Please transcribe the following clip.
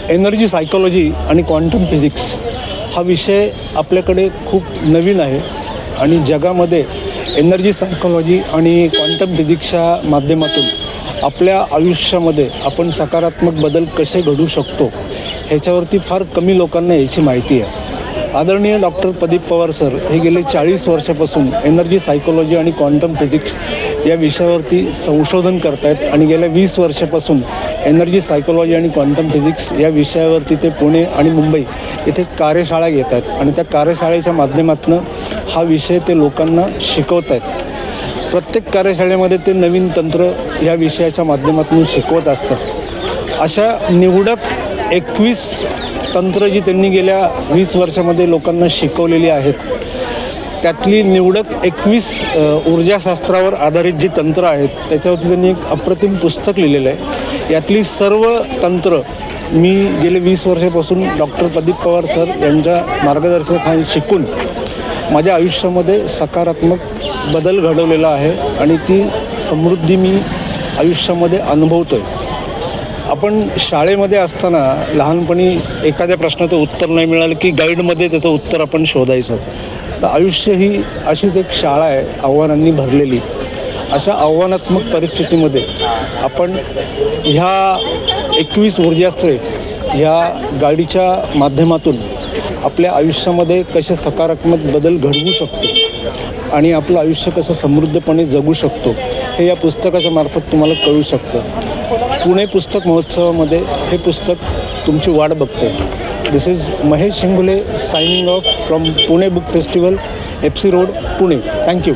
Energy psychology आणि quantum physics हा विषय आपल्याकडे खूप नवीन आहे आणि जगामध्ये एनर्जी सायकॉलॉजी आणि क्वांटम फिजिक्सच्या माध्यमातून आपल्या आयुष्यामध्ये आपण सकारात्मक बदल कसे घडवू शकतो ह्याच्यावरती फार कमी लोकांना याची माहिती आहे. आदरणीय डॉक्टर प्रदीप पवार सर हे गेले 40 वर्षापासून एनर्जी सायकॉलॉजी आणि क्वांटम फिजिक्स या विषयावरती संशोधन करत आहेत आणि गेल्या 20 वर्षापासून एनर्जी सायकॉलॉजी आणि क्वांटम फिजिक्स या विषयावरती ते पुणे आणि मुंबई येथे कार्यशाळा घेत आहेत आणि त्या कार्यशाळेच्या माध्यमातून हा विषय ते लोकांना शिकवत आहेत. प्रत्येक कार्यशाळेमध्ये ते नवीन तंत्र या विषयाच्या माध्यमातून शिकवत असतात. अशा निवडक 21 तंत्र जी त्यांनी गेल्या 20 वर्षामध्ये लोकांना शिकवलेली आहेत त्यातली निवडक 21 ऊर्जाशास्त्रावर आधारित जी तंत्र आहेत त्याच्यावरती त्यांनी एक अप्रतिम पुस्तक लिहिलेलं आहे. यातली सर्व तंत्र मी गेले 20 वर्षापासून डॉक्टर प्रदीप पवार सर यांच्या मार्गदर्शनाखाली शिकून माझ्या आयुष्यामध्ये सकारात्मक बदल घडवलेला आहे आणि ती समृद्धी मी आयुष्यामध्ये अनुभवतो आहे. आपण शाळेमध्ये असताना लहानपणी एखाद्या प्रश्नाचं उत्तर नाही मिळालं की गाईडमध्ये त्याचं उत्तर आपण शोधायचं. तर आयुष्य ही अशीच एक शाळा आहे आव्हानांनी भरलेली. अशा आव्हानात्मक परिस्थितीमध्ये आपण ह्या 21 ऊर्जास्त्रे ह्या गाडीच्या माध्यमातून आपल्या आयुष्यामध्ये कसे सकारात्मक बदल घडवू शकतो आणि आपलं आयुष्य कसं समृद्धपणे जगू शकतो हे या पुस्तकाच्या मार्फत तुम्हाला कळू शकतं. पुणे पुस्तक महोत्सवामध्ये हे पुस्तक तुमची वाट बघते. This is Mahesh Shingule signing off from Pune book festival, FC road, Pune. Thank you.